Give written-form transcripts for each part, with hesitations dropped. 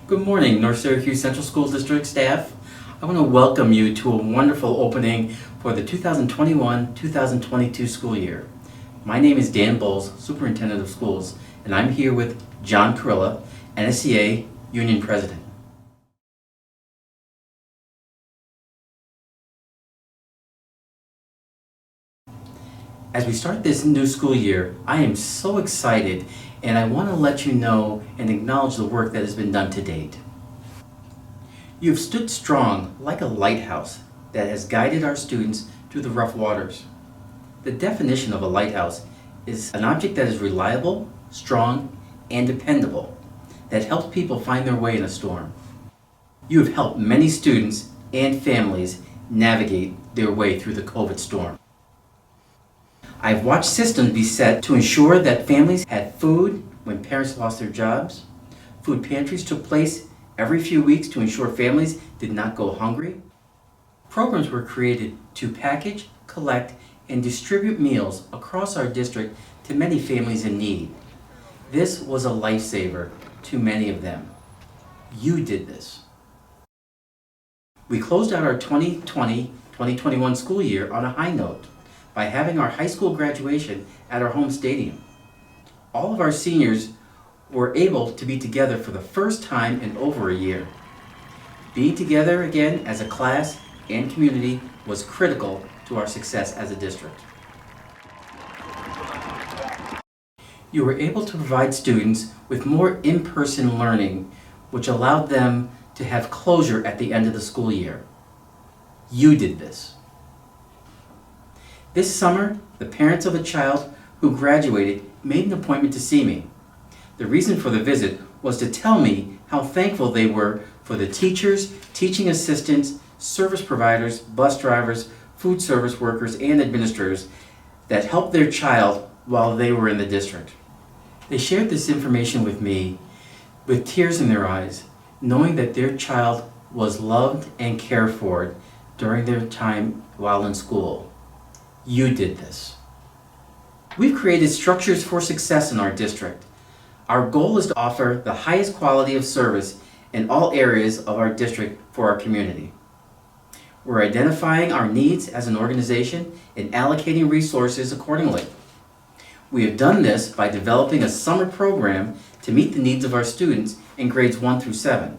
Good morning, North Syracuse Central School District staff. I want to welcome you to a wonderful opening for the 2021-2022 school year. My name is Dan Bowles, Superintendent of Schools, and I'm here with John Kuryla, NSEA Union President. As we start this new school year, I am so excited, and I want to let you know and acknowledge the work that has been done to date. You have stood strong like a lighthouse that has guided our students through the rough waters. The definition of a lighthouse is an object that is reliable, strong, and dependable, that helps people find their way in a storm. You have helped many students and families navigate their way through the COVID storm. I've watched systems be set to ensure that families had food when parents lost their jobs. Food pantries took place every few weeks to ensure families did not go hungry. Programs were created to package, collect, and distribute meals across our district to many families in need. This was a lifesaver to many of them. You did this. We closed out our 2020-2021 school year on a high note by having our high school graduation at our home stadium. All of our seniors were able to be together for the first time in over a year. Being together again as a class and community was critical to our success as a district. You were able to provide students with more in-person learning, which allowed them to have closure at the end of the school year. You did this. This summer, the parents of a child who graduated made an appointment to see me. The reason for the visit was to tell me how thankful they were for the teachers, teaching assistants, service providers, bus drivers, food service workers, and administrators that helped their child while they were in the district. They shared this information with me with tears in their eyes, knowing that their child was loved and cared for during their time while in school. You did this. We've created structures for success in our district. Our goal is to offer the highest quality of service in all areas of our district for our community. We're identifying our needs as an organization and allocating resources accordingly. We have done this by developing a summer program to meet the needs of our students in grades 1 through 7.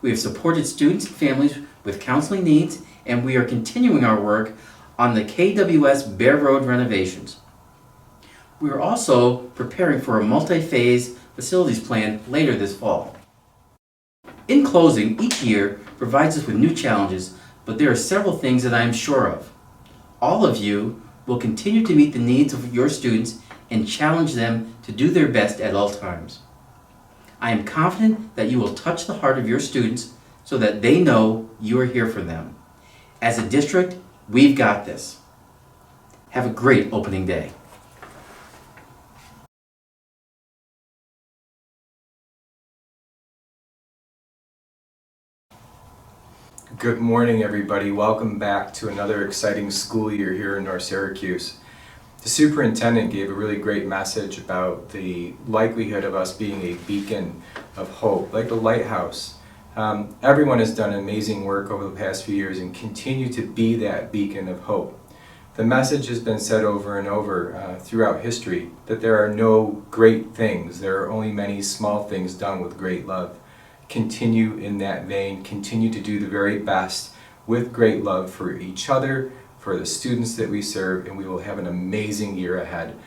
We have supported students and families with counseling needs, and we are continuing our work on the KWS Bear Road renovations. We are also preparing for a multi-phase facilities plan later this fall. In closing, each year provides us with new challenges, but there are several things that I am sure of. All of you will continue to meet the needs of your students and challenge them to do their best at all times. I am confident that you will touch the heart of your students so that they know you are here for them. As a district, we've got this. Have a great opening day. Good morning, everybody. Welcome back to another exciting school year here in North Syracuse. The superintendent gave a really great message about the likelihood of us being a beacon of hope, like a lighthouse. Everyone has done amazing work over the past few years and continue to be that beacon of hope. The message has been said over and over throughout history that there are no great things, there are only many small things done with great love. Continue in that vein, continue to do the very best with great love for each other, for the students that we serve, and we will have an amazing year ahead.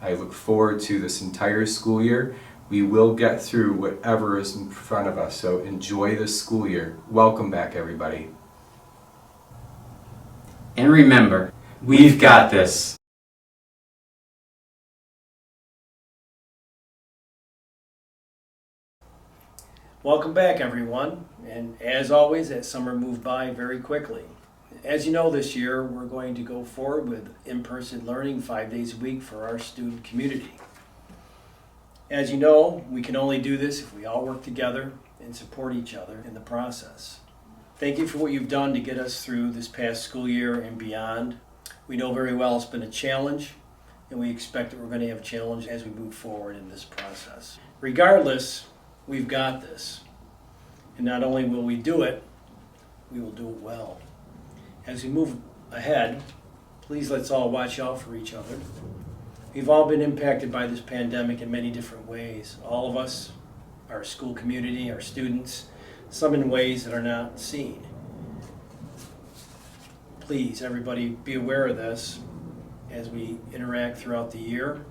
I look forward to this entire school year. We will get through whatever is in front of us, so enjoy this school year. Welcome back, everybody. And remember, we've got this. Welcome back, everyone, and as always, that summer moved by very quickly. As you know, this year we're going to go forward with in-person learning 5 days a week for our student community. As you know, we can only do this if we all work together and support each other in the process. Thank you for what you've done to get us through this past school year and beyond. We know very well it's been a challenge, and we expect that we're going to have a challenge as we move forward in this process. Regardless, we've got this. And not only will we do it, we will do it well. As we move ahead, please let's all watch out for each other. We've all been impacted by this pandemic in many different ways. All of us, our school community, our students, some in ways that are not seen. Please, everybody, be aware of this as we interact throughout the year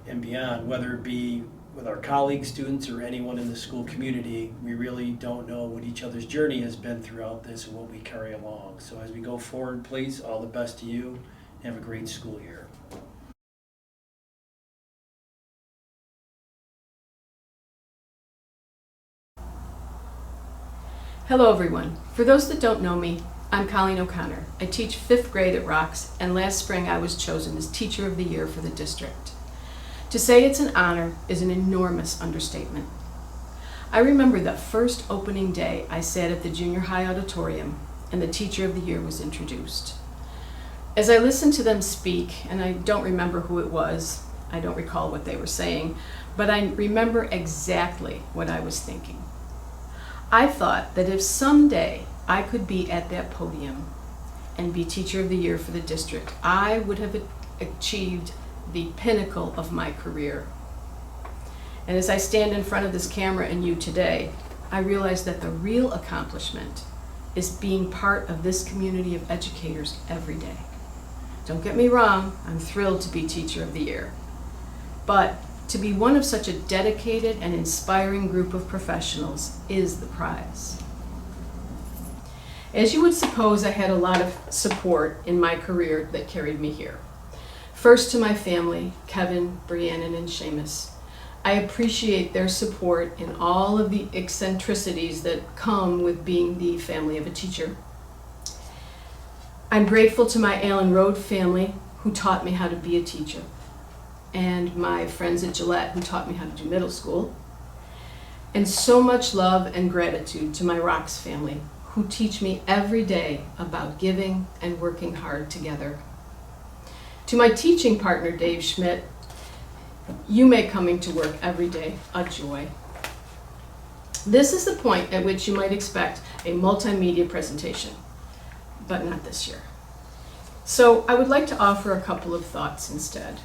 and beyond, whether it be with our colleagues, students, or anyone in the school community. We really don't know what each other's journey has been throughout this and what we carry along. So as we go forward, please, all the best to you. Have a great school year. Hello everyone. For those that don't know me, I'm Colleen O'Connor. I teach 5th grade at Rocks, and last spring I was chosen as Teacher of the Year for the district. To say it's an honor is an enormous understatement. I remember the first opening day I sat at the junior high auditorium and the Teacher of the Year was introduced. As I listened to them speak, and I don't remember who it was, I don't recall what they were saying, but I remember exactly what I was thinking. I thought that if someday I could be at that podium and be Teacher of the Year for the district, I would have achieved the pinnacle of my career. And as I stand in front of this camera and you today, I realize that the real accomplishment is being part of this community of educators every day. Don't get me wrong, I'm thrilled to be Teacher of the Year. But to be one of such a dedicated and inspiring group of professionals is the prize. As you would suppose, I had a lot of support in my career that carried me here. First to my family, Kevin, Brianna, and Seamus. I appreciate their support in all of the eccentricities that come with being the family of a teacher. I'm grateful to my Allen Road family who taught me how to be a teacher, and my friends at Gillette who taught me how to do middle school. And so much love and gratitude to my Rocks family who teach me every day about giving and working hard together. To my teaching partner, Dave Schmidt, you make coming to work every day a joy. This is the point at which you might expect a multimedia presentation, but not this year. So I would like to offer a couple of thoughts instead.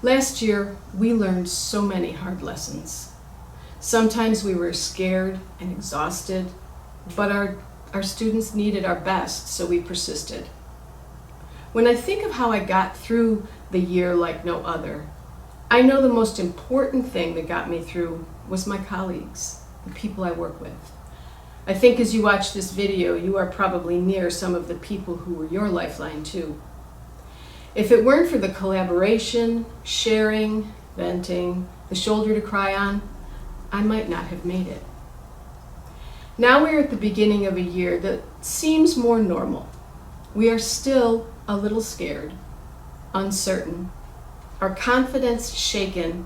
Last year, we learned so many hard lessons. Sometimes we were scared and exhausted, but our students needed our best, so we persisted. When I think of how I got through the year like no other, I know the most important thing that got me through was my colleagues, the people I work with. I think as you watch this video, you are probably near some of the people who were your lifeline too. If it weren't for the collaboration, sharing, venting, the shoulder to cry on, I might not have made it. Now we're at the beginning of a year that seems more normal. We are still a little scared, uncertain, our confidence shaken,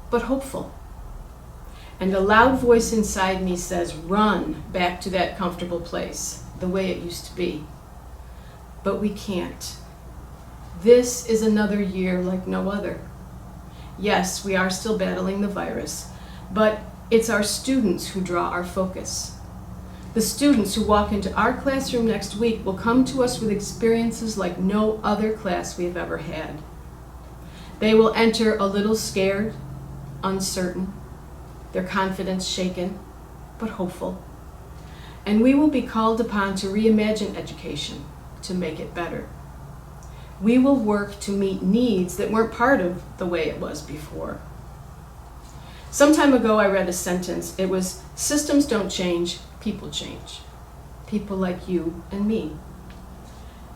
but hopeful. And a loud voice inside me says, run back to that comfortable place, the way it used to be. But we can't. This is another year like no other. Yes, we are still battling the virus, but it's our students who draw our focus. The students who walk into our classroom next week will come to us with experiences like no other class we have ever had. They will enter a little scared, uncertain, their confidence shaken, but hopeful. And we will be called upon to reimagine education, to make it better. We will work to meet needs that weren't part of the way it was before. Some time ago I read a sentence. It was, systems don't change, people change. People like you and me.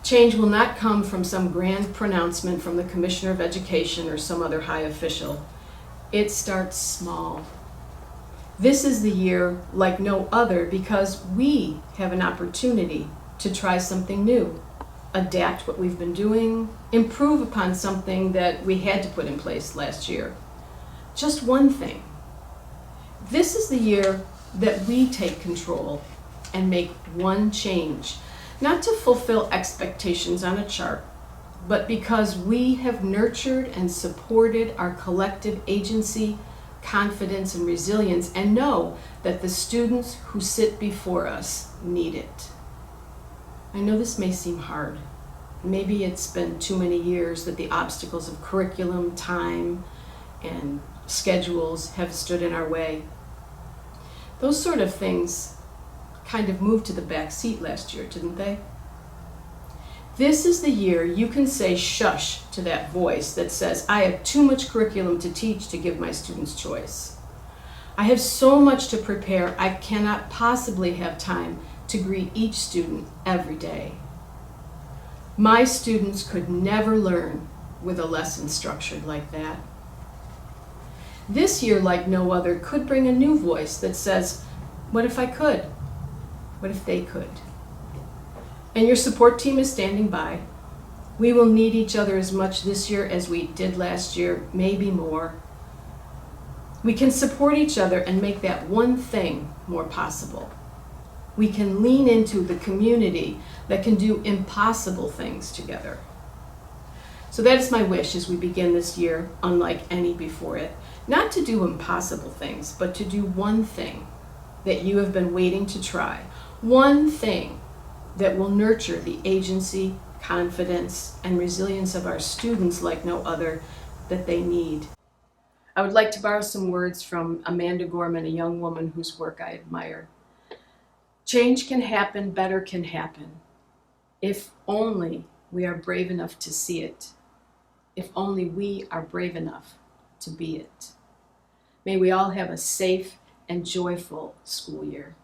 Change will not come from some grand pronouncement from the Commissioner of Education or some other high official. It starts small. This is the year like no other because we have an opportunity to try something new, adapt what we've been doing, improve upon something that we had to put in place last year. Just one thing. This is the year that we take control and make one change, not to fulfill expectations on a chart, but because we have nurtured and supported our collective agency, confidence, and resilience, and know that the students who sit before us need it. I know this may seem hard. Maybe it's been too many years that the obstacles of curriculum, time, and schedules have stood in our way. Those sort of things kind of moved to the back seat last year, didn't they? This is the year you can say shush to that voice that says, I have too much curriculum to teach to give my students choice. I have so much to prepare, I cannot possibly have time to greet each student every day. My students could never learn with a lesson structured like that. This year, like no other, could bring a new voice that says, what if I could? What if they could? And your support team is standing by. We will need each other as much this year as we did last year, maybe more. We can support each other and make that one thing more possible. We can lean into the community that can do impossible things together. So that is my wish as we begin this year, unlike any before it. Not to do impossible things, but to do one thing that you have been waiting to try. One thing that will nurture the agency, confidence, and resilience of our students like no other that they need. I would like to borrow some words from Amanda Gorman, a young woman whose work I admire. Change can happen, better can happen, if only we are brave enough to see it, if only we are brave enough to be it. May we all have a safe and joyful school year.